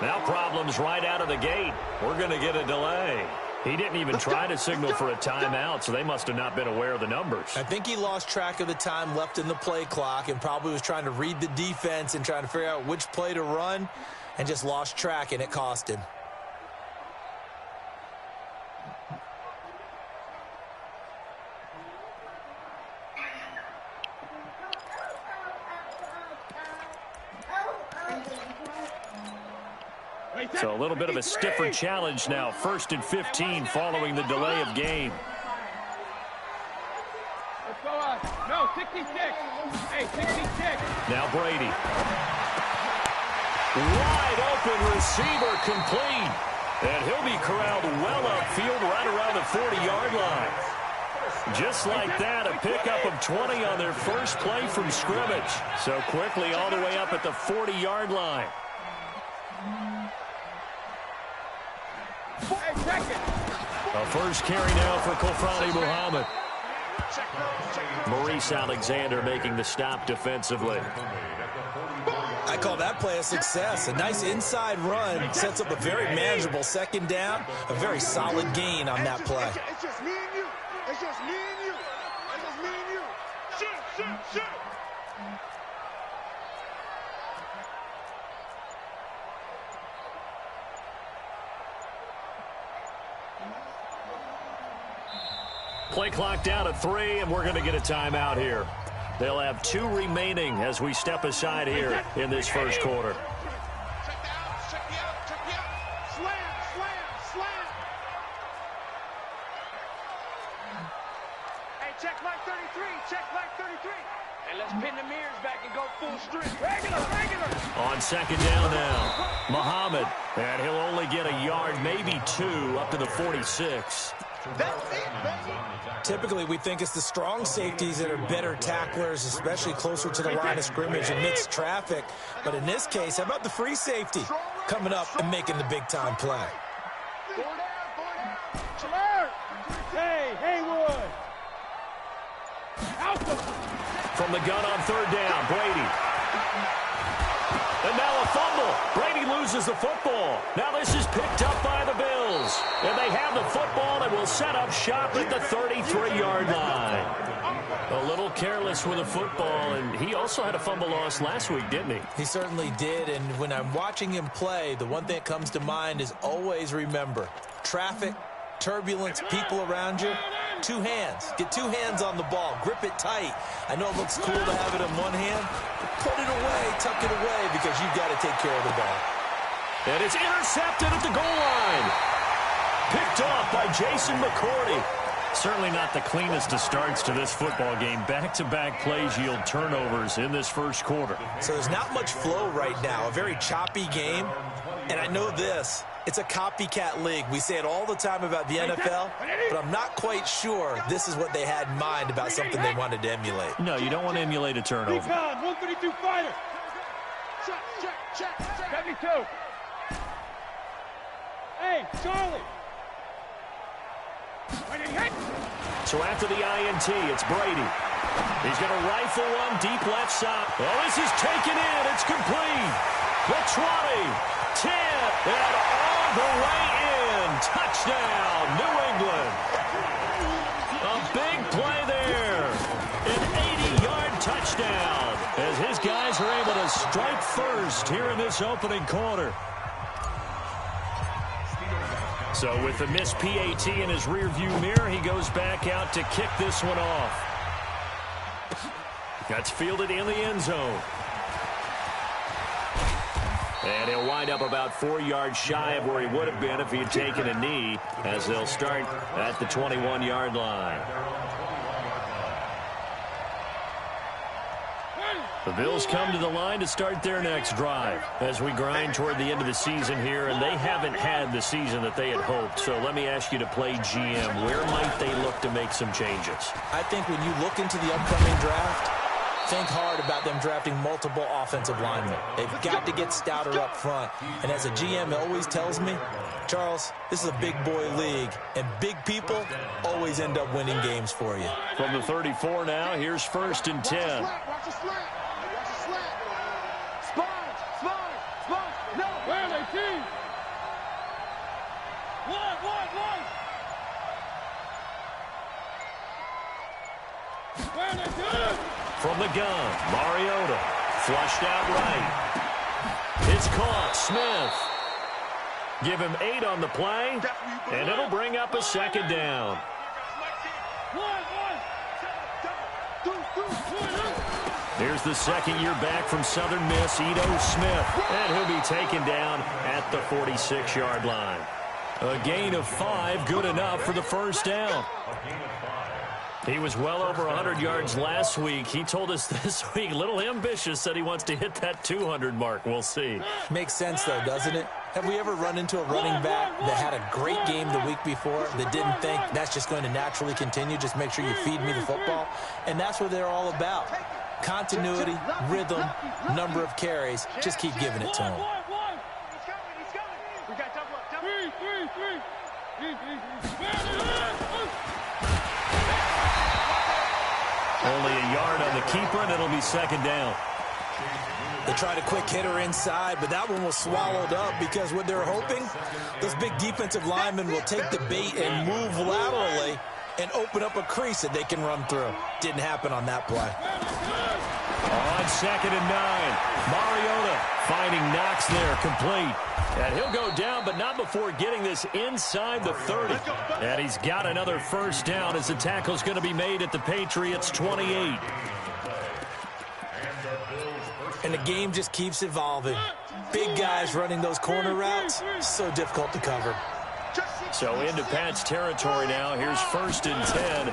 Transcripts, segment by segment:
Now problems right out of the gate. We're going to get a delay. He didn't even try to signal for a timeout, so they must have not been aware of the numbers. I think he lost track of the time left in the play clock and probably was trying to read the defense and trying to figure out which play to run and just lost track, and it cost him. So a little bit of a stiffer challenge now. 1st and 15 following the delay of game. Let's go up. No, 66. Hey, 66. Now Brady. Wide open receiver complete. And he'll be corralled well upfield right around the 40-yard line. Just like that, a pickup of 20 on their first play from scrimmage. So quickly all the way up at the 40-yard line. A first carry now for Kofrani Muhammad. Maurice Alexander making the stop defensively. I call that play a success. A nice inside run sets up a very manageable second down. A very solid gain on that play. It's just me and you. It's just me and you. It's just me and you. Shoot. Play clock down to 3, and we're going to get a timeout here. They'll have 2 remaining as we step aside here in this first quarter. Check me out. Slam. Hey, check Mike 33. And let's pin the mirrors back and go full strength. Regular. On second down now, Muhammad. And he'll only get a yard, maybe 2, up to the 46. That's it, baby. Typically, we think it's the strong safeties that are better tacklers, especially closer to the line of scrimmage amidst traffic. But in this case, how about the free safety coming up and making the big-time play? Hey, Haywood. From the gun on 3rd down, Brady. And now a fumble. Brady loses the football. Now this is picked up by the Bills. And they have the football and will set up shop at the 33-yard line. A little careless with the football, and he also had a fumble loss last week, didn't he? He certainly did, and when I'm watching him play, the one thing that comes to mind is always remember, traffic, turbulence, people around you, 2 hands. Get 2 hands on the ball. Grip it tight. I know it looks cool to have it in one hand, but put it away, tuck it away, because you've got to take care of the ball. And it's intercepted at the goal line. Picked off by Jason McCourty. Certainly not the cleanest of starts to this football game. Back-to-back plays yield turnovers in this first quarter. So there's not much flow right now. A very choppy game. And I know this. It's a copycat league. We say it all the time about the NFL, but I'm not quite sure this is what they had in mind about something they wanted to emulate. No, you don't want to emulate a turnover. 132 fighter. Check. 72. Hey, Charlie. So after the INT, it's Brady. He's going to rifle one deep left side. Oh, this is taken in. It's complete. The 20, 10, and all the way in. Touchdown, New England. A big play there. An 80-yard touchdown as his guys are able to strike first here in this opening quarter. So with the missed PAT in his rearview mirror, he goes back out to kick this one off. That's fielded in the end zone. And he'll wind up about 4 yards shy of where he would have been if he had taken a knee, as they'll start at the 21-yard line. The Bills come to the line to start their next drive as we grind toward the end of the season here, and they haven't had the season that they had hoped. So let me ask you to play GM. Where might they look to make some changes? I think when you look into the upcoming draft, think hard about them drafting multiple offensive linemen. They've got to get stouter up front. And as a GM always tells me, Charles, this is a big boy league, and big people always end up winning games for you. From the 34 now, here's 1st and 10. Watch the slant. Spot. No. Where are they, team? From the gun, Mariota. Flushed out right. It's caught. Smith. Give him 8 on the play, and it'll bring up a second down. Here's the second year back from Southern Miss, Ito Smith, and he'll be taken down at the 46-yard line. A gain of 5, good enough for the first down. He was well over 100 yards last week. He told us this week, a little ambitious, said he wants to hit that 200 mark. We'll see. Makes sense, though, doesn't it? Have we ever run into a running back that had a great game the week before that didn't think that's just going to naturally continue? Just make sure you feed me the football. And that's what they're all about. Continuity, rhythm, number of carries. Just keep giving it to him. Only a yard on the keeper, and it'll be second down. They tried a quick hitter inside, but that one was swallowed up because what they're hoping, those big defensive linemen will take the bait and move laterally and open up a crease that they can run through. Didn't happen on that play. On 2nd and 9, Mariota finding Knox there, complete. And he'll go down, but not before getting this inside the 30. And he's got another first down as the tackle's going to be made at the Patriots' 28. And the game just keeps evolving. Big guys running those corner routes, so difficult to cover. So into Pat's territory now. Here's 1st and 10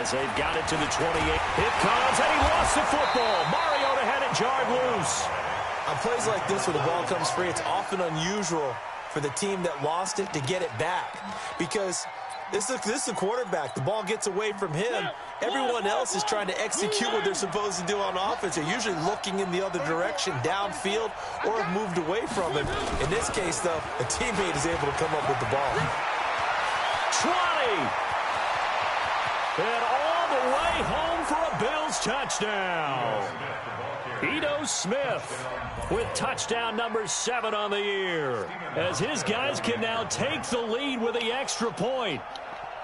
as they've got it to the 28. It comes, and he lost the football. Mariota had it jarred loose. On plays like this where the ball comes free, it's often unusual for the team that lost it to get it back. Because this is the quarterback. The ball gets away from him. Everyone else is trying to execute what they're supposed to do on offense. They're usually looking in the other direction, downfield, or have moved away from him. In this case, though, a teammate is able to come up with the ball. 20. And all the way home for a Bills touchdown. Ito Smith with touchdown number 7 on the year, as his guys can now take the lead with the extra point.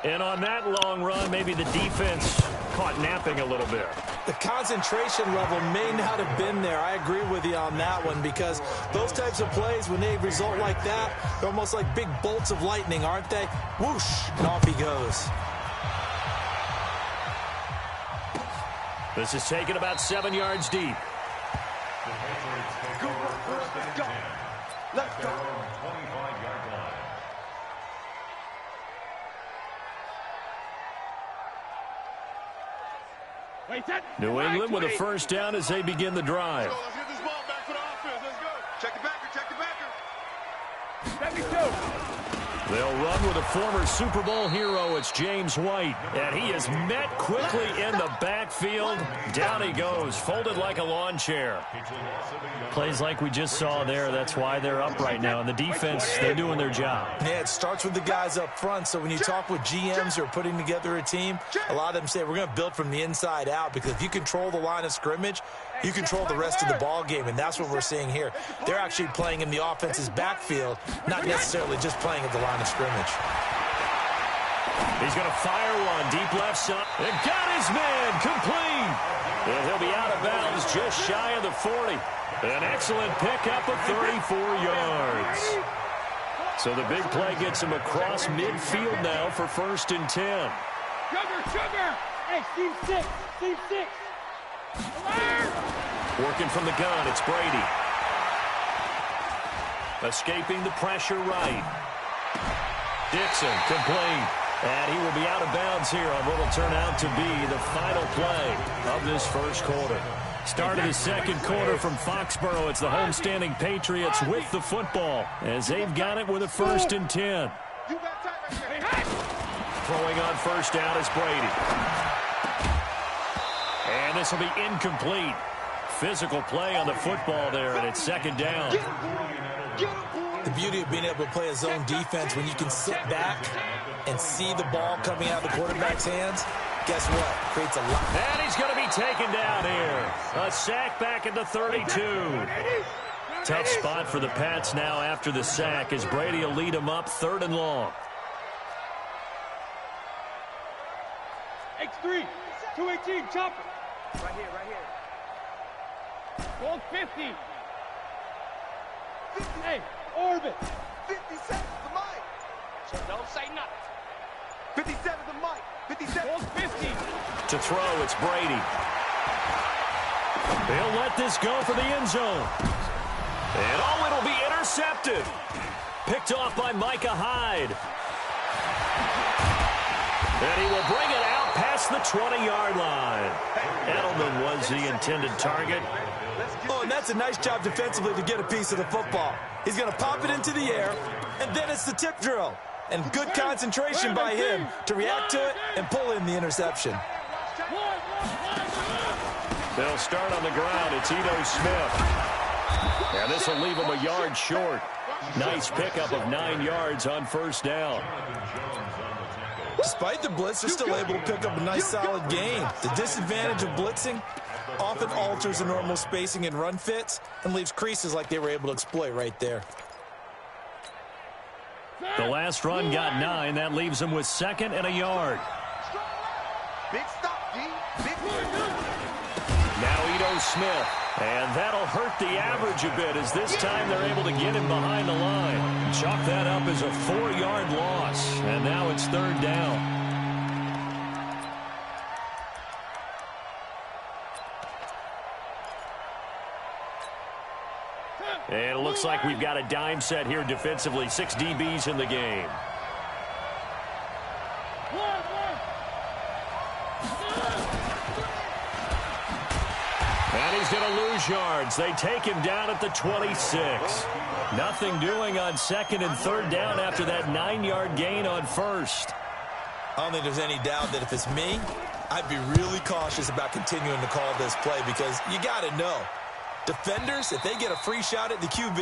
And on that long run, maybe the defense caught napping a little bit. The concentration level may not have been there. I agree with you on that one, because those types of plays, when they result like that, they're almost like big bolts of lightning, aren't they? Whoosh, and off he goes. This is taken about 7 yards deep. Let's go. New England with a first down as they begin the drive. Let's get this ball back for the offense. Let's go. Check the backer. Check the backer. 72. They'll run with a former Super Bowl hero. It's James White. And he is met quickly in the backfield. Down he goes, folded like a lawn chair. Plays like we just saw there. That's why they're up right now. And the defense, they're doing their job. Yeah, it starts with the guys up front. So when you talk with GMs who are putting together a team, a lot of them say we're going to build from the inside out, because if you control the line of scrimmage, you control the rest of the ball game, and that's what we're seeing here. They're actually playing in the offense's backfield, not necessarily just playing at the line of scrimmage. He's going to fire one deep left side. And got his man complete. And he'll be out of bounds just shy of the 40. An excellent pickup of 34 yards. So the big play gets him across midfield now for 1st and 10. Sugar! Hey, Steve 6. Steve 6. Working from the gun, it's Brady. Escaping the pressure right. Dixon complete. And he will be out of bounds here on what will turn out to be the final play of this first quarter. Start of the second quarter from Foxborough. It's the homestanding Patriots with the football, as they've got it with a 1st and 10. Throwing on first down is Brady. And this will be incomplete. Physical play on the football there, and it's 2nd down. The beauty of being able to play a zone defense, when you can sit back and see the ball coming out of the quarterback's hands, guess what? Creates a lot. And he's going to be taken down here. A sack back at the 32. Tough spot for the Pats now after the sack, as Brady will lead them up 3rd and long. X3, 218, chopper. Right here, right here. Hold 50. Hey, orbit. 57 the mic. So don't say nothing. 57 the mic. 57. Hold 50. To throw, it's Brady. They'll let this go for the end zone. And oh, it'll be intercepted. Picked off by Micah Hyde. And he will bring it out past the 20-yard line. Edelman was the intended target. Oh, and that's a nice job defensively to get a piece of the football. He's going to pop it into the air, and then it's the tip drill. And good concentration by him to react to it and pull in the interception. They'll start on the ground. It's Ito Smith. And this will leave him a yard short. Nice pickup of 9 yards on first down. Despite the blitz, they're still able to pick up a nice solid gain. The disadvantage of blitzing often alters the normal spacing and run fits and leaves creases like they were able to exploit right there. The last run got 9. That leaves him with 2nd and a yard. Big stop, D. Big Now Ito Smith. And that'll hurt the average a bit as this time they're able to get him behind the line. Chalk that up as a 4-yard loss. And now it's 3rd down. And it looks like we've got a dime set here defensively. 6 DBs in the game. And he's going to lose yards. They take him down at the 26. Nothing doing on 2nd and 3rd down after that 9-yard gain on 1st. I don't think there's any doubt that if it's me, I'd be really cautious about continuing to call this play because you got to know. Defenders, if they get a free shot at the QB,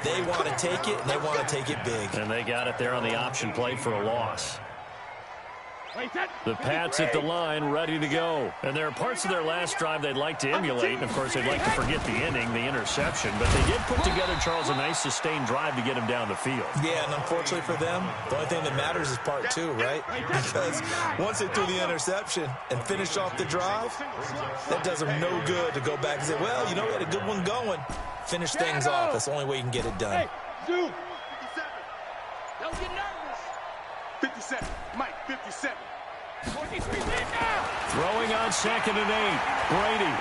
they want to take it, and they want to take it big. And they got it there on the option play for a loss. The Pats at the line, ready to go. And there are parts of their last drive they'd like to emulate. And, of course, they'd like to forget the inning, the interception. But they did put together, Charles, a nice sustained drive to get him down the field. Yeah, and unfortunately for them, the only thing that matters is part 2, right? Because once they threw the interception and finished off the drive, that does them no good to go back and say, well, you know, we had a good one going. Finish things off. That's the only way you can get it done. Hey, Sue. 57. Don't get nervous. 57. Mike, 57. 43 now. Throwing on 2nd and 8. Brady.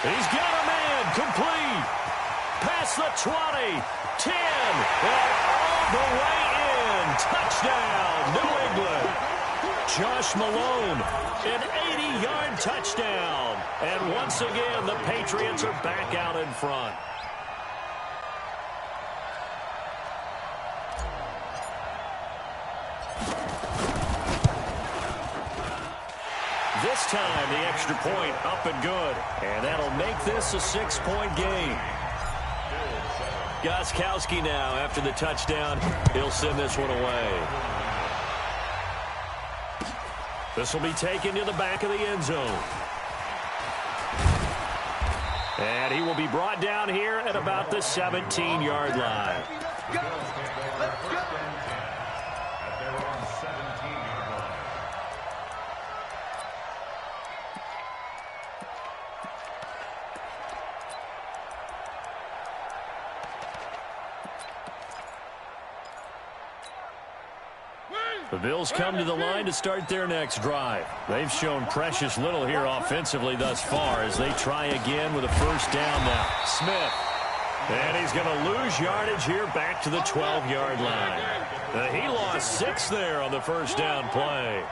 He's got a man. Complete. Past the 20. 10. And all the way in. Touchdown, New England. Josh Malone. An 80-yard touchdown. And once again, the Patriots are back out in front. This time, the extra point up and good. And that'll make this a 6-point game. Gostkowski now, after the touchdown, he'll send this one away. This will be taken to the back of the end zone. And he will be brought down here at about the 17-yard line. Let's go. Let's go. The Bills come to the line to start their next drive. They've shown precious little here offensively thus far as they try again with a first down now. Smith. And he's going to lose yardage here back to the 12-yard line. He lost 6 there on the first down play.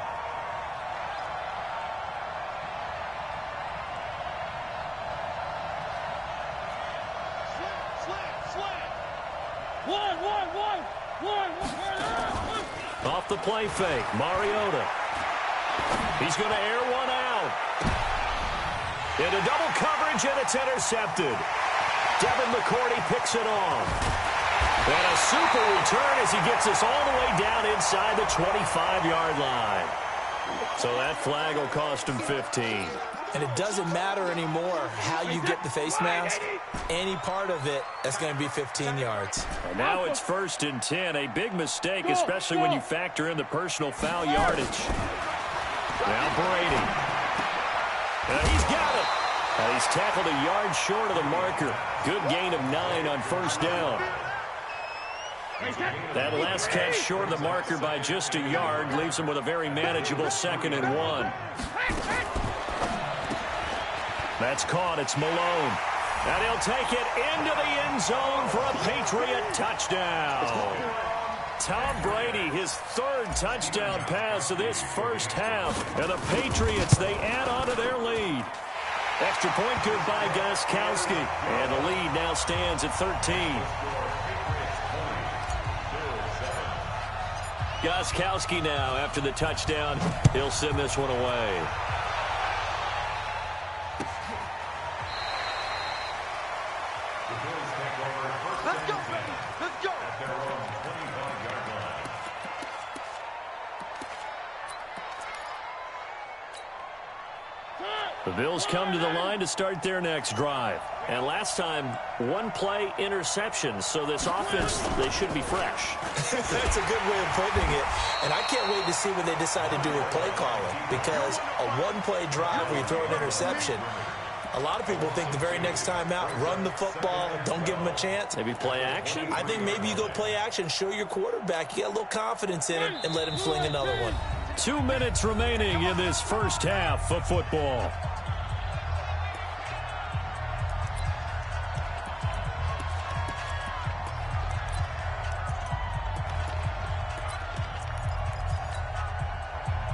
Off the play fake, Mariota. He's going to air one out. Into double coverage, and it's intercepted. Devin McCourty picks it off. And a super return as he gets us all the way down inside the 25-yard line. So that flag will cost him 15. And it doesn't matter anymore how you get the face mask. Any part of it, that's going to be 15 yards. And now it's 1st and 10. A big mistake, especially when you factor in the personal foul yardage. Now Brady. He's got it. And he's tackled a yard short of the marker. Good gain of 9 on first down. That last catch short of the marker by just a yard leaves him with a very manageable 2nd and 1. That's caught. It's Malone. And he'll take it into the end zone for a Patriot touchdown. Tom Brady, his 3rd touchdown pass of this first half. And the Patriots, they add on to their lead. Extra point good by Gostkowski. And the lead now stands at 13. Gostkowski now, after the touchdown, he'll send this one away. Let's go, baby. Let's go. The Bills come to the line to start their next drive. And last time, 1-play interception. So this offense, they should be fresh. That's a good way of putting it. And I can't wait to see what they decide to do with play calling. Because a 1-play drive where you throw an interception, a lot of people think the very next time out, run the football, don't give them a chance. Maybe play action? I think maybe you go play action, show your quarterback you got a little confidence in him, and let him fling another one. 2 minutes remaining in this first half of football.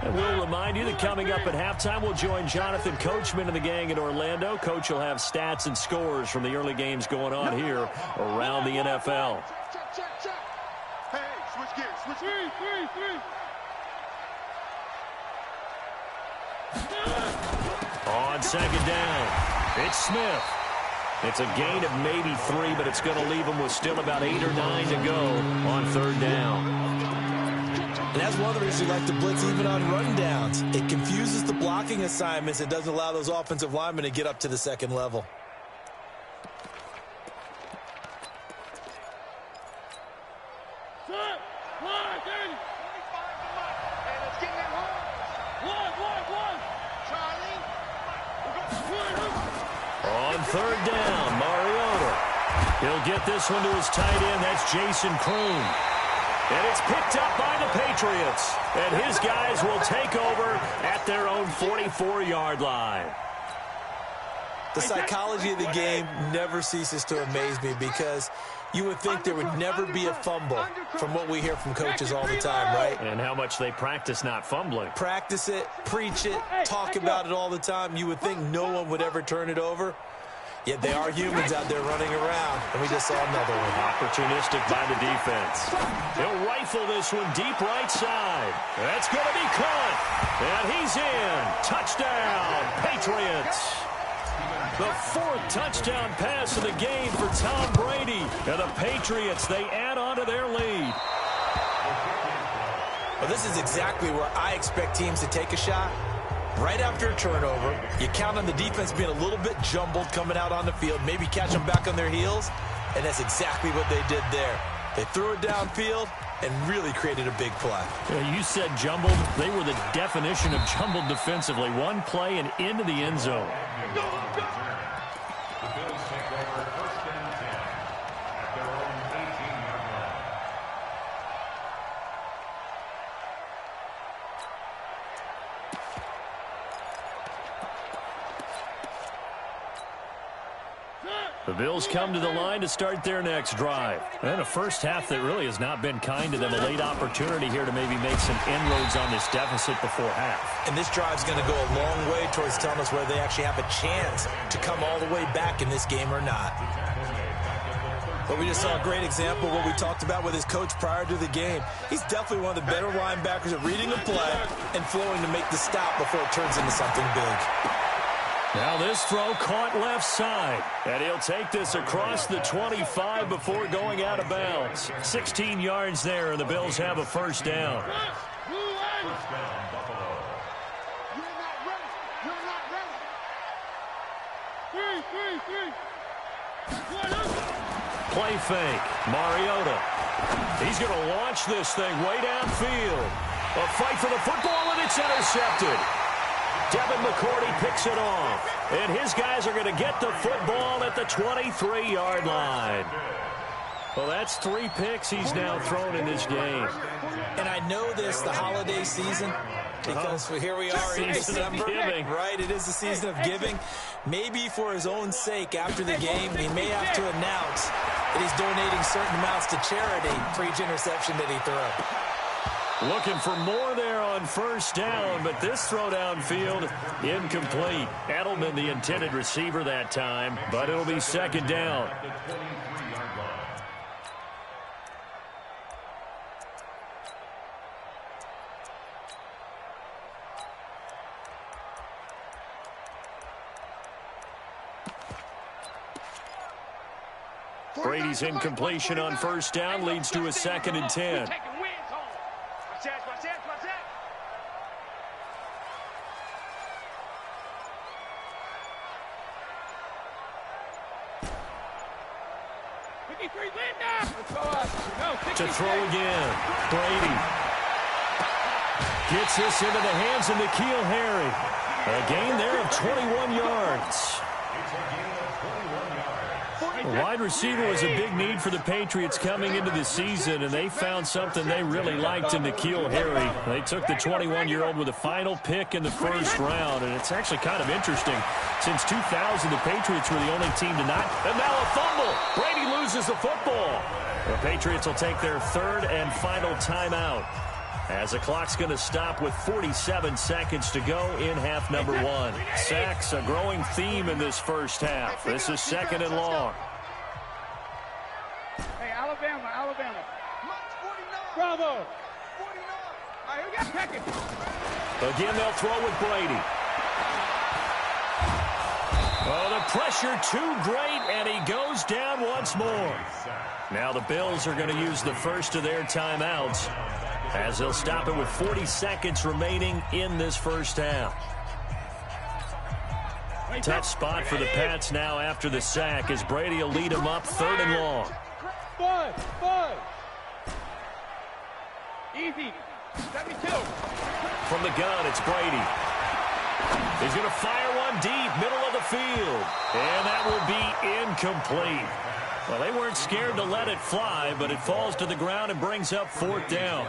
And we'll remind you that coming up at halftime, we'll join Jonathan Coachman and the gang in Orlando. Coach will have stats and scores from the early games going on here around the NFL. Check. Hey, switch gears. Switch gears. On 2nd down, it's Smith. It's a gain of maybe 3, but it's going to leave him with still about 8 or 9 to go on 3rd down. And that's one of the reasons we like to blitz even on rundowns. It confuses the blocking assignments. It doesn't allow those offensive linemen to get up to the 2nd level. On 3rd down, Mariota. He'll get this one to his tight end. That's Jason Kroon. And it's picked up by the Patriots. And his guys will take over at their own 44-yard line. The psychology of the game never ceases to amaze me because you would think there would never be a fumble from what we hear from coaches all the time, right? And how much they practice not fumbling. Practice it, preach it, talk about it all the time. You would think no one would ever turn it over. Yet they are humans out there running around, and we just saw another one. Opportunistic by the defense. He'll rifle this one deep right side. That's going to be caught. And he's in. Touchdown, Patriots. The 4th touchdown pass of the game for Tom Brady. And the Patriots, they add on to their lead. Well, this is exactly where I expect teams to take a shot. Right after a turnover, you count on the defense being a little bit jumbled coming out on the field, maybe catch them back on their heels, and that's exactly what they did there. They threw it downfield and really created a big play. You said jumbled. They were the definition of jumbled defensively. 1 play and into the end zone. The Bills come to the line to start their next drive. And a first half that really has not been kind to them. A late opportunity here to maybe make some inroads on this deficit before half. And this drive's going to go a long way towards telling us whether they actually have a chance to come all the way back in this game or not. But we just saw a great example of what we talked about with his coach prior to the game. He's definitely one of the better linebackers at reading the play and flowing to make the stop before it turns into something big. Now this throw caught left side. And he'll take this across the 25 before going out of bounds. 16 yards there, and the Bills have a first down. Play fake. Mariota. He's going to launch this thing way downfield. A fight for the football, and it's intercepted. Devin McCourty picks it off. And his guys are going to get the football at the 23-yard line. Well, that's 3 picks he's now thrown in this game. And I know this, the holiday season, because here we are in December, right? It is the season of giving. Maybe for his own sake, after the game, he may have to announce that he's donating certain amounts to charity for each interception that he throws. Looking for more there on first down, but this throw downfield incomplete. Edelman, the intended receiver that time, but it'll be second down. Brady's incompletion on first down leads to a 2nd and 10. To throw again. Brady gets this into the hands of N'Keal Harry. A gain there of 21 yards. A wide receiver was a big need for the Patriots coming into the season, and they found something they really liked in N'Keal Harry. They took the 21-year-old with a final pick in the first round, and it's actually kind of interesting. Since 2000, the Patriots were the only team to not. And now a fumble. Brady loses the football. The Patriots will take their 3rd and final timeout, as the clock's going to stop with 47 seconds to go in half number 1. Sacks, a growing theme in this first half. This is 2nd and long. Hey, Alabama. Bravo. 49. All right, we got second. Again, they'll throw with Brady. Oh, the pressure too great, and he goes down once more. Now the Bills are going to use the first of their timeouts, as they'll stop it with 40 seconds remaining in this first half. Tough spot for the Pats now after the sack, as Brady will lead them up 3rd and long. Five. Easy. 72. From the gun, it's Brady. He's going to fire one deep, middle of the field. And that will be incomplete. Well, they weren't scared to let it fly, but it falls to the ground and brings up 4th down.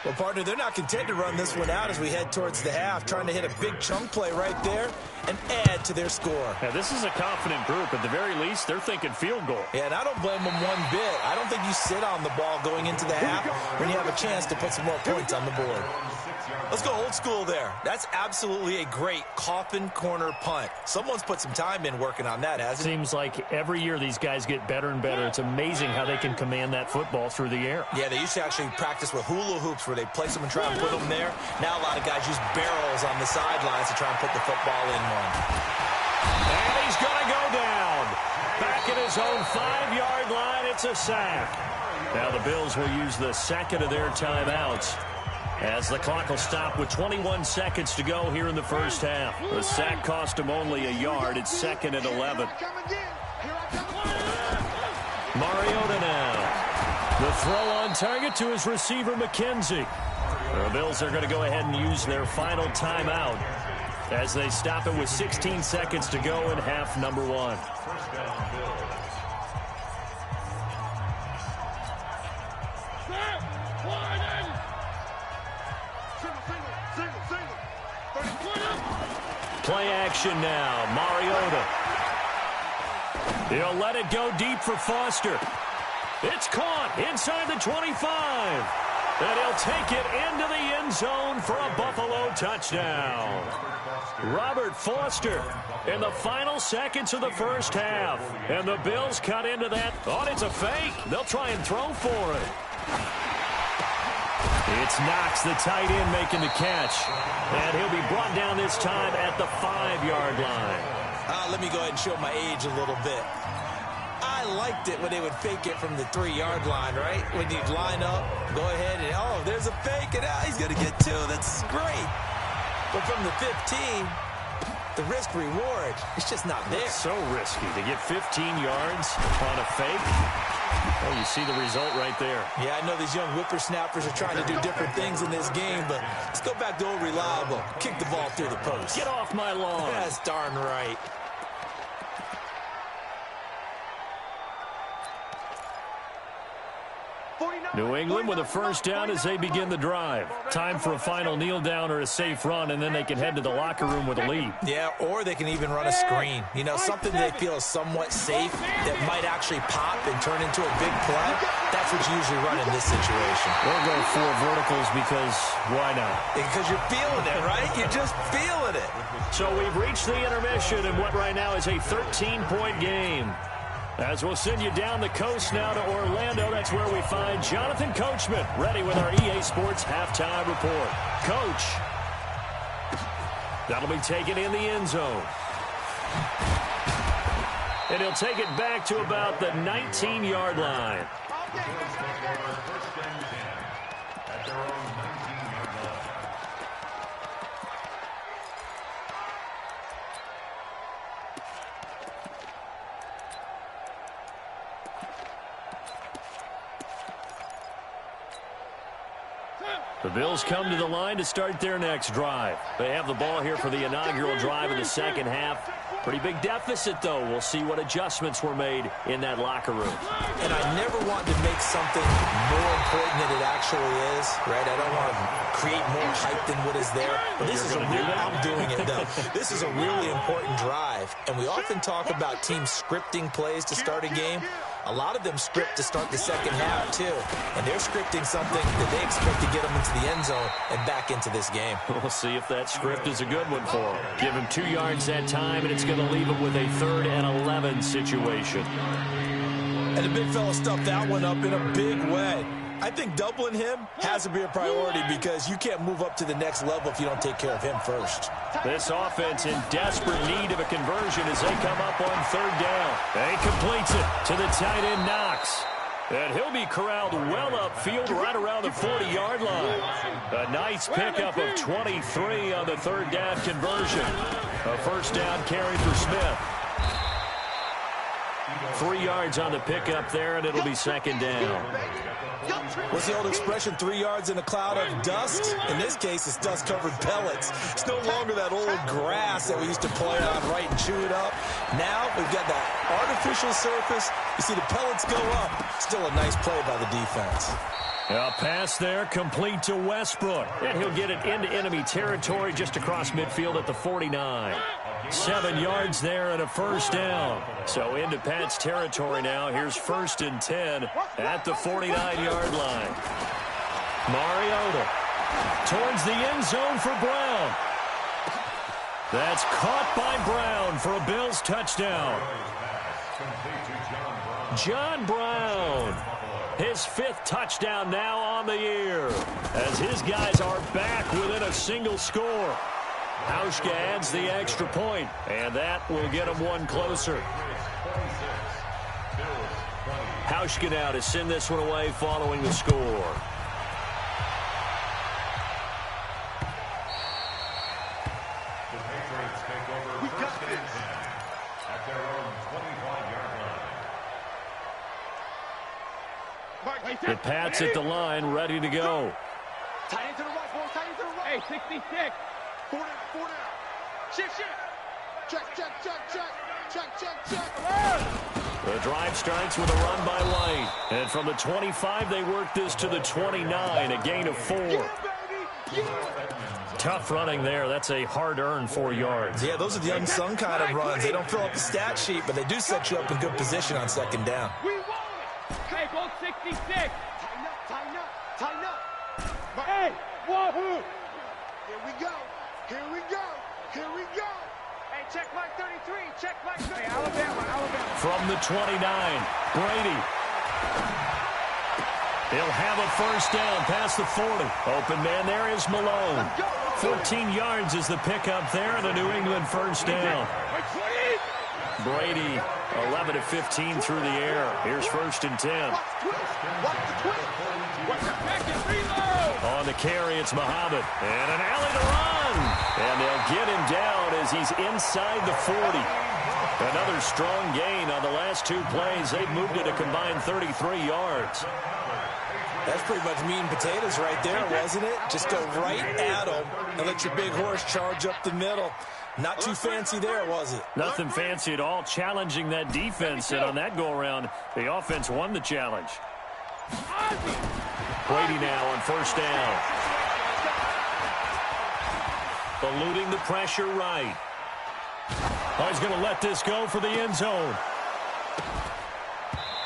Well, partner, they're not content to run this one out as we head towards the half, trying to hit a big chunk play right there and add to their score. Now, this is a confident group. At the very least, they're thinking field goal. Yeah, and I don't blame them one bit. I don't think you sit on the ball going into the half when you have a chance to put some more points on the board. Let's go old school there. That's absolutely a great coffin corner punt. Someone's put some time in working on that, hasn't it? Seems like every year these guys get better and better. It's amazing how they can command that football through the air. Yeah, they used to actually practice with hula hoops where they place them and try and put them there. Now a lot of guys use barrels on the sidelines to try and put the football in one. And he's going to go down. Back at his own 5-yard line, it's a sack. Now the Bills will use the 2nd of their timeouts, as the clock will stop with 21 seconds to go here in the first half. The sack cost him only a yard. It's 2nd and 11. Mariota now. The throw on target to his receiver, McKenzie. The Bills are going to go ahead and use their final timeout, as they stop it with 16 seconds to go in half number 1. Play action now. Mariota. He'll let it go deep for Foster. It's caught inside the 25. And he'll take it into the end zone for a Buffalo touchdown. Robert Foster in the final seconds of the first half. And the Bills cut into that. Oh, it's a fake. They'll try and throw for it. It's Knox, the tight end, making the catch. And he'll be brought down this time at the 5-yard line. Let me go ahead and show my age a little bit. I liked it when they would fake it from the 3-yard line, right? When you'd line up, go ahead and, oh, there's a fake, and he's going to get 2. That's great. But from the 15, the risk-reward, it's just not there. It's so risky to get 15 yards on a fake. Well, you see the result right there. Yeah, I know these young whippersnappers are trying to do different things in this game, but let's go back to old reliable. Kick the ball through the post. Get off my lawn. That's darn right. New England with a first down as they begin the drive. Time for a final kneel down or a safe run, and then they can head to the locker room with a lead. Yeah, or they can even run a screen. You know, something they feel is somewhat safe that might actually pop and turn into a big play. That's what you usually run in this situation. Or go 4 verticals because why not? Because you're feeling it, right? You're just feeling it. So we've reached the intermission in what right now is a 13-point game. As we'll send you down the coast now to Orlando, that's where we find Jonathan Coachman, ready with our EA Sports halftime report. Coach, that'll be taken in the end zone. And he'll take it back to about the 19-yard line. The Bills come to the line to start their next drive. They have the ball here for the inaugural drive of the second half. Pretty big deficit, though. We'll see what adjustments were made in that locker room. And I never want to make something more important than it actually is, right? I don't want to create more hype than what is there. But this is a real, I'm doing it, though. This is a really important drive. And we often talk about teams scripting plays to start a game. A lot of them script to start the second half, too. And they're scripting something that they expect to get them into the end zone and back into this game. We'll see if that script is a good one for them. Give him 2 yards that time, and it's going to leave him with a 3rd and 11 situation. And the big fella stuffed that one up in a big way. I think doubling him has to be a priority because you can't move up to the next level if you don't take care of him first. This offense in desperate need of a conversion as they come up on 3rd down. He completes it to the tight end, Knox. And he'll be corralled well upfield right around the 40-yard line. A nice pickup of 23 on the 3rd down conversion. A first down carry for Smith. 3 yards on the pickup there, and it'll be 2nd down. What's the old expression, 3 yards in a cloud of dust? In this case, it's dust-covered pellets. It's no longer that old grass that we used to play on, right, and chew it up. Now we've got that artificial surface. You see the pellets go up. Still a nice play by the defense. A pass there, complete to Westbrook. And he'll get it into enemy territory just across midfield at the 49. 7 yards there and a first down. So into Pat's territory now. Here's 1st and 10 at the 49-yard line. Mariota towards the end zone for Brown. That's caught by Brown for a Bills touchdown. John Brown, his 5th touchdown now on the year, as his guys are back within a single score. Hauschka adds the extra point, and that will get him one closer. Hauschka now to send this one away following the score. The Pats at the line, ready to go. Tight end to the right, boys. Tight end to the right. Hey, 66. 4 down, 4 down. Shift. Check. The drive starts with a run by White. And from the 25, they work this to the 29, a gain of 4. Tough running there. That's a hard-earned 4 yards. Yeah, those are the unsung kind of runs. They don't fill up the stat sheet, but they do set you up in good position on 2nd down. We want it. Hey, go 66. Tighten up. Hey, wahoo. Here we go. Hey, check mark 33. Check mark 33. Hey, Alabama. From the 29, Brady. He'll have a first down past the 40. Open man there is Malone. 14 yards is the pickup there, and a New England first down. Brady, 11 of 15 through the air. Here's 1st and 10. On the carry, it's Muhammad. And an alley to run. And they'll get him down as he's inside the 40. Another strong gain on the last 2 plays. They've moved it a combined 33 yards. That's pretty much meat and potatoes right there, wasn't it? Just go right at them and let your big horse charge up the middle. Not too fancy there, was it? Nothing fancy at all, challenging that defense. And on that go-around, the offense won the challenge. Brady now on first down. Eluding the pressure right. Oh, he's going to let this go for the end zone.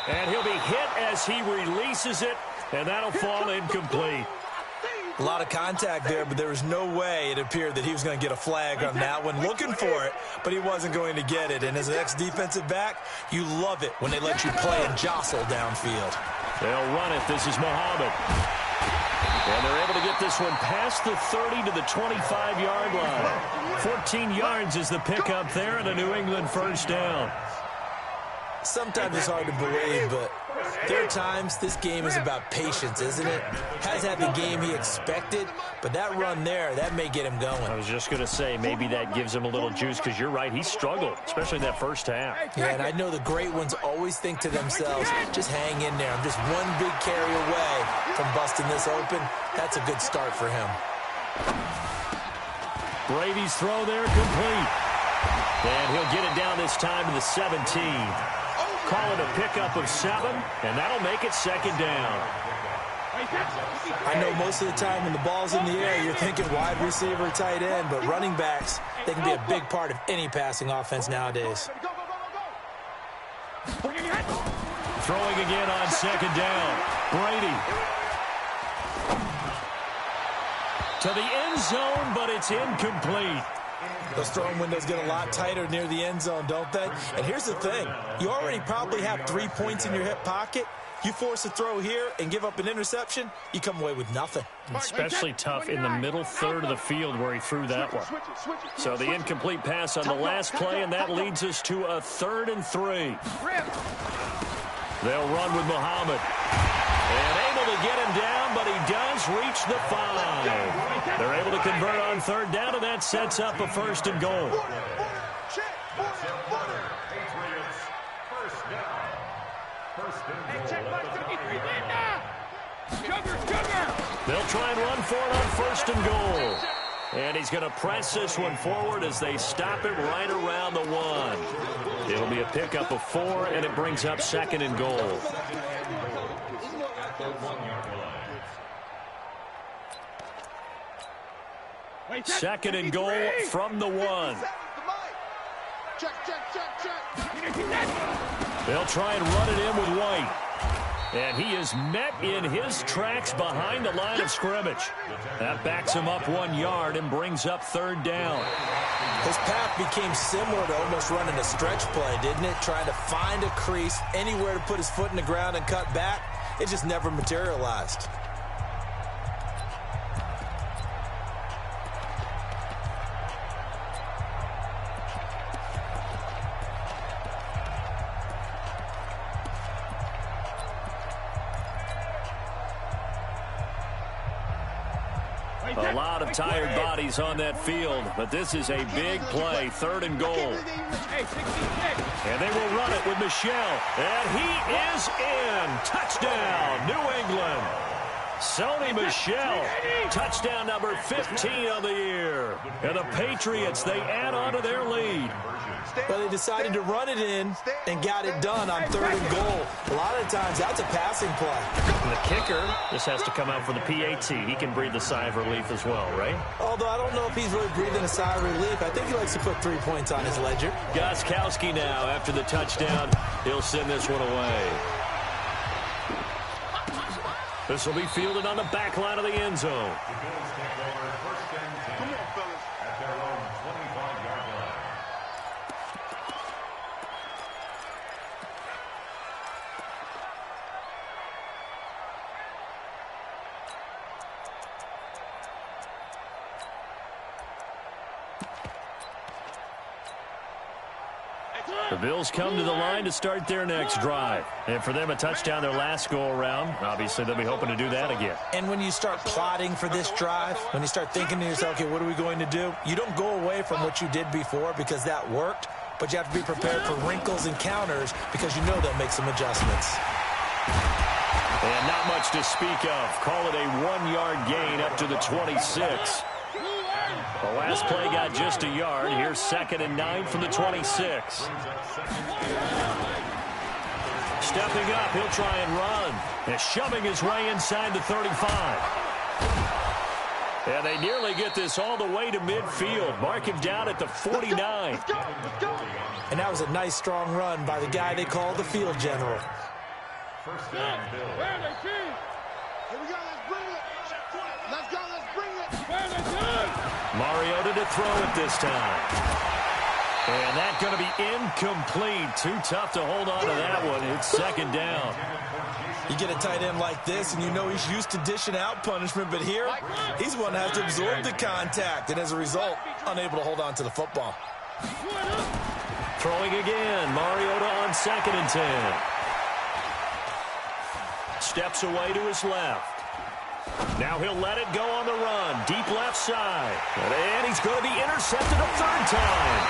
And he'll be hit as he releases it, and that'll fall incomplete. A lot of contact there, but there was no way it appeared that he was going to get a flag on that one. Looking for it, but he wasn't going to get it. And as an ex-defensive back, you love it when they let you play and jostle downfield. They'll run it. This is Muhammad. And they're able to get this one past the 30 to the 25-yard line. 14 yards is the pickup there and a New England first down. Sometimes it's hard to believe, but there are times this game is about patience, isn't it? Has had the game he expected, but that run there, that may get him going. I was just going to say, maybe that gives him a little juice, because you're right, he struggled, especially in that first half. Yeah, and I know the great ones always think to themselves, just hang in there. I'm just one big carry away from busting this open. That's a good start for him. Brady's throw there complete. And he'll get it down this time to the 17. Call it a pickup of 7, and that'll make it second down. I know most of the time when the ball's in the air, you're thinking wide receiver, tight end, but running backs, they can be a big part of any passing offense nowadays. Throwing again on second down. Brady. To the end zone, but it's incomplete. Those throwing windows get a lot tighter near the end zone, don't they? And here's the thing. You already probably have 3 points in your hip pocket. You force a throw here and give up an interception, you come away with nothing. Especially tough in the middle third of the field where he threw that one. So the incomplete pass on the last play, and that leads us to a 3rd and 3. They'll run with Muhammad. And able to get him down, but he does reach the 5. They're able to convert on 3rd down, and that sets up a 1st and goal. They'll try and run for it on 1st and goal. And he's going to press this one forward as they stop it right around the 1. It'll be a pickup of 4, and it brings up 2nd and goal. Second and goal from the 1. They'll try and run it in with White. And he is met in his tracks behind the line of scrimmage. That backs him up 1 yard and brings up 3rd down. His path became similar to almost running a stretch play, didn't it? Trying to find a crease, anywhere to put his foot in the ground and cut back. It just never materialized. A lot of tired bodies on that field, but this is a big play, 3rd and goal. And they will run it with Michel. And he is in. Touchdown, New England. Sony Michel, touchdown number 15 of the year. And the Patriots, they add on to their lead. Well, they decided to run it in and got it done on 3rd and goal. A lot of times, that's a passing play. And the kicker just has to come out for the PAT. He can breathe a sigh of relief as well, right? Although I don't know if he's really breathing a sigh of relief. I think he likes to put 3 points on his ledger. Gostkowski now, after the touchdown, he'll send this one away. This will be fielded on the back line of the end zone. Come on, fellas. At their own 25-yard line. The Bills come to the line to start their next drive. And for them, a touchdown their last go-around. Obviously, they'll be hoping to do that again. And when you start plotting for this drive, when you start thinking to yourself, okay, what are we going to do? You don't go away from what you did before because that worked, but but you have to be prepared for wrinkles and counters because you know they'll make some adjustments. And not much to speak of. Call it a 1-yard gain up to the 26. The last play got just a yard. Here's 2nd and 9 from the 26. Stepping up, he'll try and run. And shoving his way inside the 35. And they nearly get this all the way to midfield. Mark him down at the 49. Let's go. And that was a nice, strong run by the guy they call the field general. First down, Bill. Where they see? Here we go, let's bring it. Let's go, let's bring it. Where they see? Mariota to throw it this time. And that's going to be incomplete. Too tough to hold on to that one. It's 2nd down. You get a tight end like this, and you know he's used to dishing out punishment, but here, he's one that has to absorb the contact, and as a result, unable to hold on to the football. Throwing again. Mariota on 2nd and 10. Steps away to his left. Now he'll let it go on the run. Deep left side. And he's going to be intercepted a 3rd time.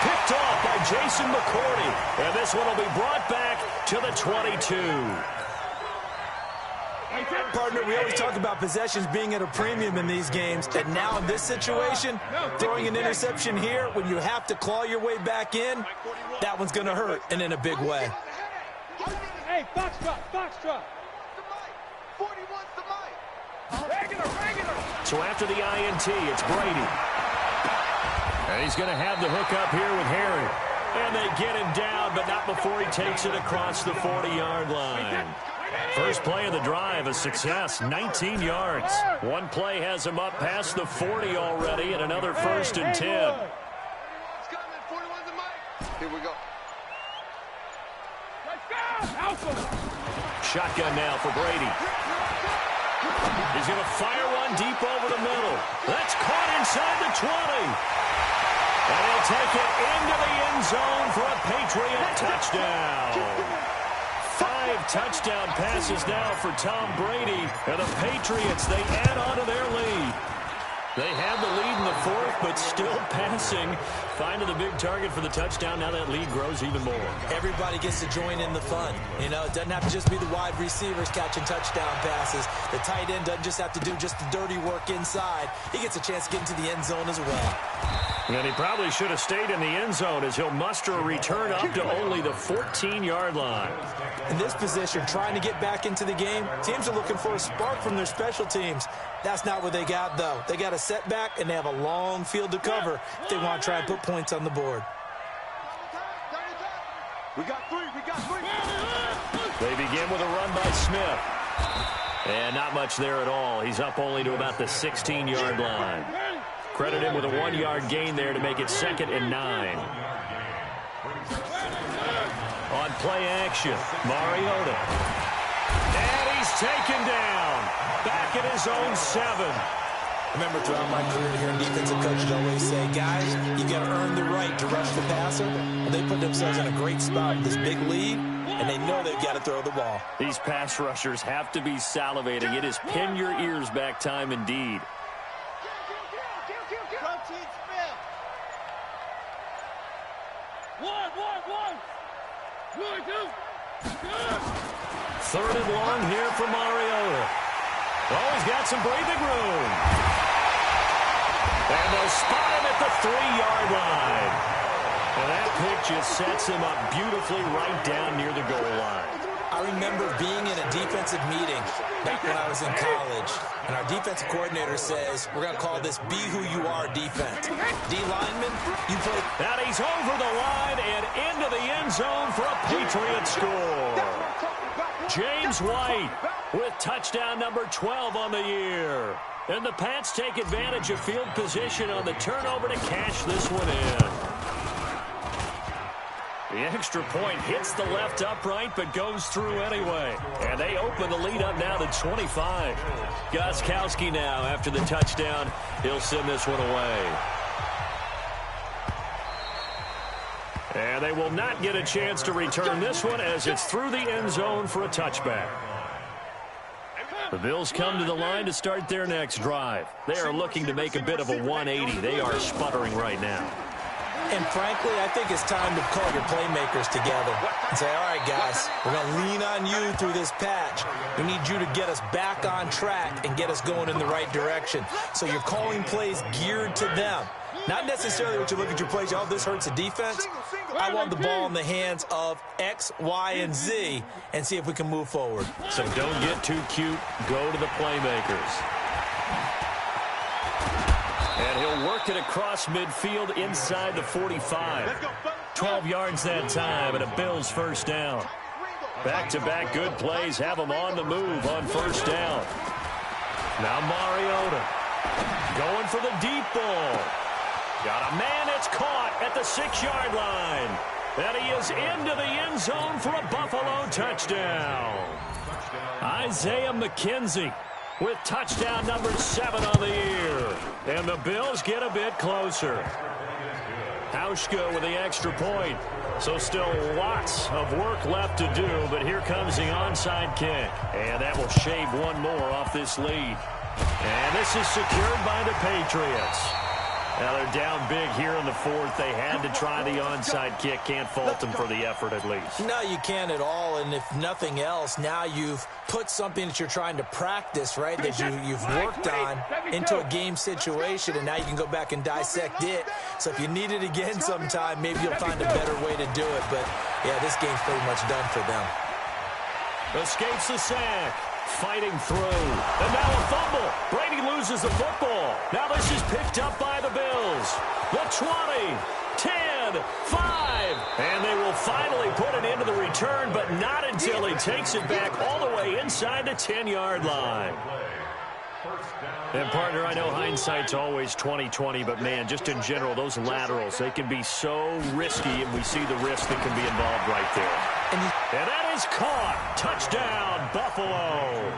Picked off by Jason McCourty. And this one will be brought back to the 22. Partner, we always talk about possessions being at a premium in these games. And now in this situation, throwing an interception here when you have to claw your way back in, that one's going to hurt, and in a big way. Hey, box truck. 41's the mic. Regular. So after the INT, it's Brady. And he's going to have the hook up here with Harry. And they get him down, but not before he takes it across the 40-yard line. First play of the drive, a success, 19 yards. One play has him up past the 40 already, and another 1st and 10. It's coming, 41's the mic. Here we go. Shotgun now for Brady. He's going to fire one deep over the middle. That's caught inside the 20. And he'll take it into the end zone for a Patriot touchdown. 5 touchdown passes now for Tom Brady. And the Patriots, they add on to their lead. They have the lead in the 4th, but still passing. Finding the big target for the touchdown. Now that lead grows even more. Everybody gets to join in the fun. You know, it doesn't have to just be the wide receivers catching touchdown passes. The tight end doesn't just have to do just the dirty work inside. He gets a chance to get into the end zone as well. And he probably should have stayed in the end zone as he'll muster a return up to only the 14-yard line. In this position, trying to get back into the game, teams are looking for a spark from their special teams. That's not what they got, though. They got a setback, and they have a long field to cover if they want to try and put points on the board. We got three. They begin with a run by Smith. And not much there at all. He's up only to about the 16-yard line. Credit him with a 1-yard gain there to make it 2nd and 9. On play action, Mariota. And he's taken down. Back at his own 7. Remember, throughout my career here in defensive coaches always say, guys, you got to earn the right to rush the passer. And they put themselves in a great spot with this big lead, and they know they've got to throw the ball. These pass rushers have to be salivating. It is pin your ears back time indeed. Third and long here for Mariota. Oh, he's got some breathing room. And they'll spot him at the 3-yard line. And that pick just sets him up beautifully right down near the goal line. I remember being in a defensive meeting back when I was in college, and our defensive coordinator says, we're going to call this Be Who You Are defense. D lineman, you play. And he's over the line and into the end zone for a Patriot score. James White with touchdown number 12 on the year. And the Pats take advantage of field position on the turnover to cash this one in. The extra point hits the left upright, but goes through anyway. And they open the lead up now to 25. Gostkowski now, after the touchdown, he'll send this one away. And they will not get a chance to return this one as it's through the end zone for a touchback. The Bills come to the line to start their next drive. They are looking to make a bit of a 180. They are sputtering right now. And frankly, I think it's time to call your playmakers together and say, all right, guys, we're going to lean on you through this patch. We need you to get us back on track and get us going in the right direction. So you're calling plays geared to them. Not necessarily what you look at your plays, oh, this hurts the defense. I want the ball in the hands of X, Y, and Z and see if we can move forward. So don't get too cute. Go to the playmakers. And he'll work it across midfield inside the 45. 12 yards that time and a Bills first down. Back-to-back good plays have them on the move on first down. Now Mariota going for the deep ball. Got a man that's caught at the 6-yard line. And he is into the end zone for a Buffalo touchdown. Isaiah McKenzie with touchdown number 7 on the year. And the Bills get a bit closer. Hauschka with the extra point. So still lots of work left to do, but here comes the onside kick. And that will shave one more off this lead. And this is secured by the Patriots. Now they're down big here in the fourth. They had to try the onside kick. Can't fault them for the effort at least. No, you can't at all. And if nothing else, now you've put something that you're trying to practice, right, that you've worked on into a game situation, and now you can go back and dissect it. So if you need it again sometime, maybe you'll find a better way to do it. But, yeah, this game's pretty much done for them. Escapes the sack. Fighting through. And now a fumble. Brady loses the football. Now this is picked up by the Bills. The 20, 10, 5. And they will finally put it into the return, but not until he takes it back all the way inside the 10-yard line. And, partner, I know hindsight's always 20/20, but, man, just in general, those laterals, they can be so risky, and we see the risk that can be involved right there. And that is caught. Touchdown, Buffalo.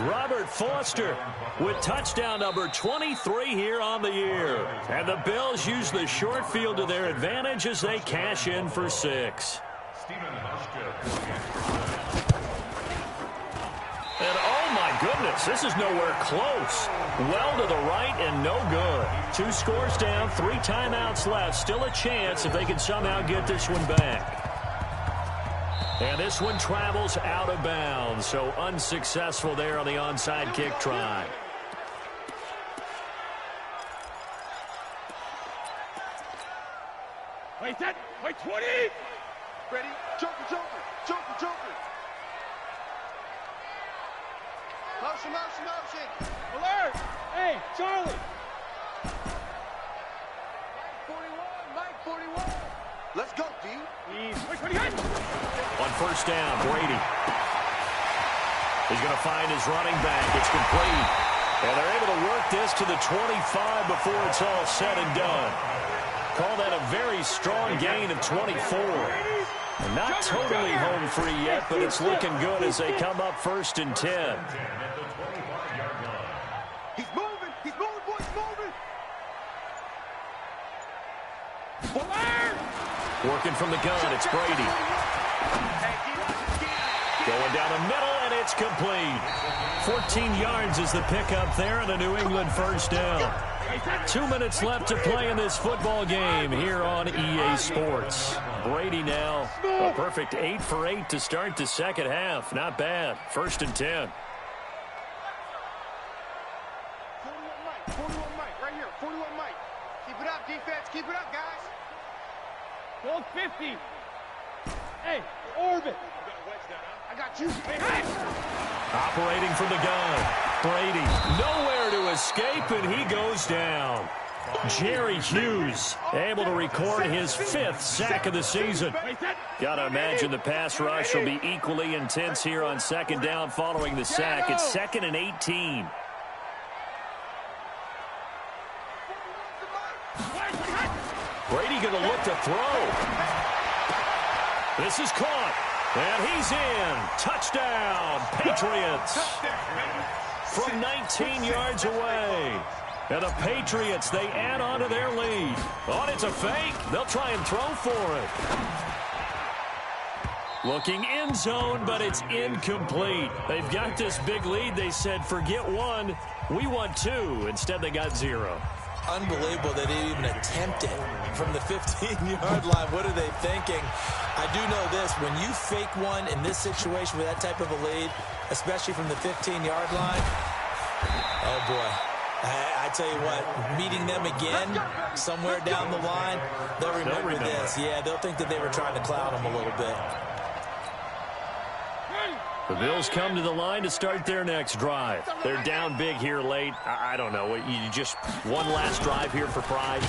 Robert Foster with touchdown number 23 here on the year. And the Bills use the short field to their advantage as they cash in for 6. And oh my goodness, this is nowhere close. Well to the right and no good. 2 scores down, 3 timeouts left. Still a chance if they can somehow get this one back. And this one travels out of bounds, so unsuccessful there on the onside kick try. Wait, that. Wait, 20. Ready? Joker, Joker, Joker, Joker. Motion, motion, motion. Alert! Hey, Charlie. Mike 41. Let's go, D. Wait, 20. On first down, Brady. He's going to find his running back. It's complete. And they're able to work this to the 25 before it's all said and done. Call that a very strong gain of 24. And not totally home free yet, but it's looking good as they come up 1st and 10. He's moving, boys, moving. Working from the gun, it's Brady. Going down the middle, and it's complete. 14 yards is the pickup there, and a New England first down. 2 minutes left to play in this football game here on EA Sports. Brady now a perfect 8 for 8 to start the second half. Not bad. 1st and 10. 41 Mike, right here. 41 Mike. Keep it up, defense. Keep it up, guys. Gold 50. Hey, orbit. I got you. Hey. Operating from the gun. Brady nowhere to escape, and he goes down. Jerry Hughes able to record his 5th sack of the season. Got to imagine the pass rush will be equally intense here on 2nd down following the sack. It's 2nd and 18. Brady going to look to throw. This is caught. And he's in. Touchdown, Patriots. From 19 yards away. And the Patriots, they add on to their lead. Oh, it's a fake. They'll try and throw for it. Looking end zone, but it's incomplete. They've got this big lead. They said, forget 1. We want 2. Instead, they got 0. unbelievable that they even attempted from the 15-yard line. What are they thinking? I do know this. When you fake one in this situation with that type of a lead, especially from the 15-yard line, oh, boy. I tell you what, meeting them again somewhere down the line, they'll remember this. Yeah, they'll think that they were trying to clown them a little bit. The Bills come to the line to start their next drive. They're down big here late. I don't know. You just one last drive here for pride?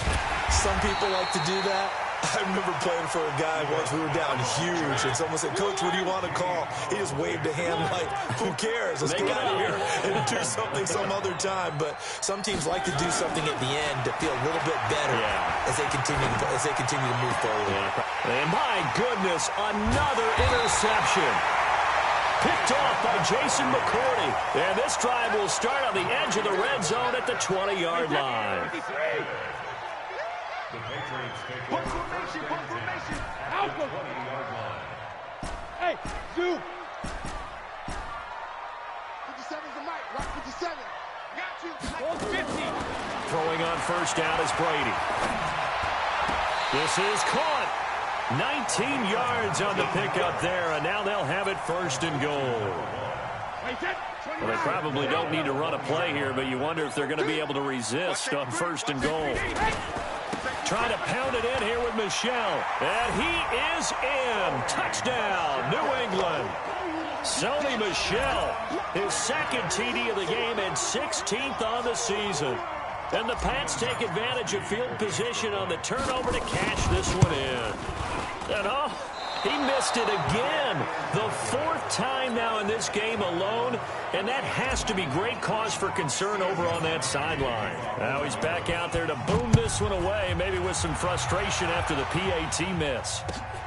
Some people like to do that. I remember playing for a guy once. We were down huge, and someone said, "Coach, what do you want to call?" He just waved a hand like, "Who cares? Let's get out of here and do something some other time." But some teams like to do something at the end to feel a little bit better as they continue to move forward. Yeah. And my goodness, another interception. Picked off by Jason McCourty. And this drive will start on the edge of the red zone at the 20-yard line. Punt formation. Alpha. Hey, Zoo. 57's the mic, right? 57. Got you. Hold 50. Throwing on first down is Brady. This is caught. 19 yards on the pickup there, and now they'll have it first and goal. Well, they probably don't need to run a play here, but you wonder if they're going to be able to resist on first and goal. Trying to pound it in here with Michel. And he is in. Touchdown, New England. Sony Michel, his second TD of the game and 16th on the season. And the Pats take advantage of field position on the turnover to cash this one in. And he missed it again. The fourth time now in this game alone, and that has to be great cause for concern over on that sideline. Now he's back out there to boom this one away, maybe with some frustration after the PAT miss.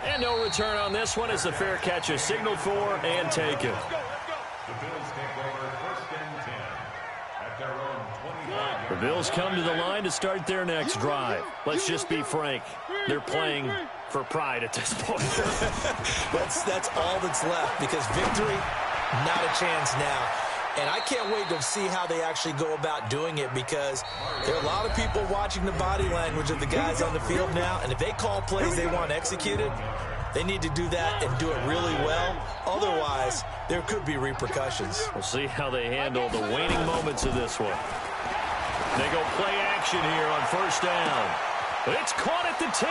And no return on this one as the fair catch is signaled for and taken. The Bills come to the line to start their next drive. Let's just be frank. They're playing for pride at this point. That's all that's left, because victory, not a chance now. And I can't wait to see how they actually go about doing it, because there are a lot of people watching the body language of the guys on the field now, and if they call plays they want executed, they need to do that and do it really well. Otherwise, there could be repercussions. We'll see how they handle the waning moments of this one. They go play action here on first down. It's caught at the 10.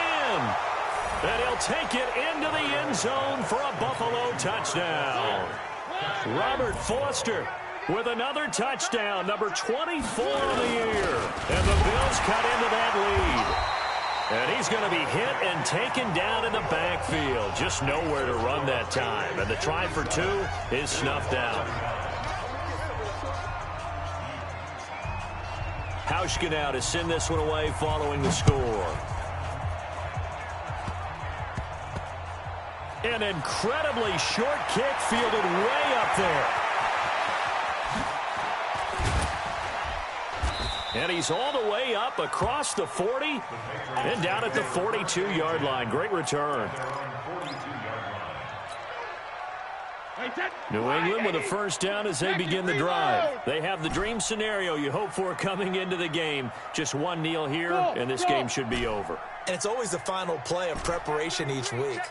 And he'll take it into the end zone for a Buffalo touchdown. Robert Foster with another touchdown, number 24 on the year. And the Bills cut into that lead. And he's going to be hit and taken down in the backfield. Just nowhere to run that time. And the try for two is snuffed out. Hauschka now to send this one away following the score. An incredibly short kick fielded way up there. And he's all the way up across the 40 and down at the 42-yard line. Great return. New England with a first down as they begin the drive. They have the dream scenario you hope for coming into the game. Just one kneel here, and this game should be over. And it's always the final play of preparation each week.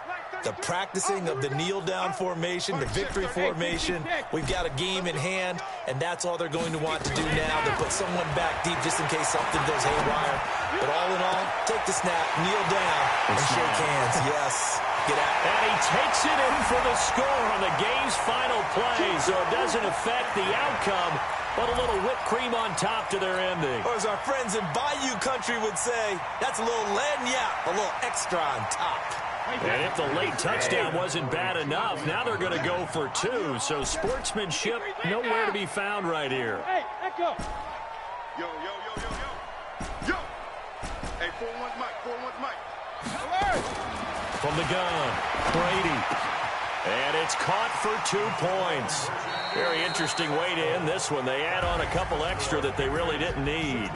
The practicing of the kneel-down formation, the victory formation. We've got a game in hand, and that's all they're going to want to do now, to put someone back deep just in case something goes haywire. But all in all, take the snap, kneel down, and shake hands. Yes. Get out. And he takes it in for the score on the game's final play, so it doesn't affect the outcome, but a little whipped cream on top to their ending. Or as our friends in Bayou Country would say, that's a little lagniappe, a little extra on top. And if the late touchdown wasn't bad enough, now they're going to go for two. So sportsmanship nowhere to be found right here. Hey, Echo. Yo. Yo. Hey, 4-1's Mike. 4-1's Mike. From the gun, Brady. And it's caught for 2 points. Very interesting way to end this one. They add on a couple extra that they really didn't need.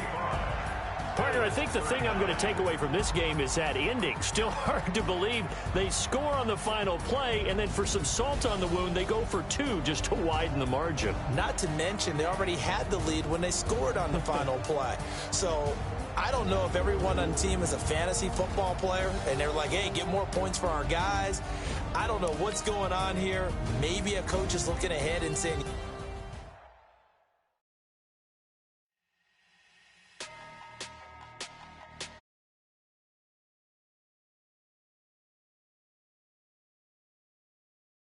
Partner, I think the thing I'm going to take away from this game is that ending. Still hard to believe they score on the final play, and then for some salt on the wound, they go for two just to widen the margin. Not to mention, they already had the lead when they scored on the final play. So I don't know if everyone on the team is a fantasy football player, and they're like, hey, get more points for our guys. I don't know what's going on here. Maybe a coach is looking ahead and saying,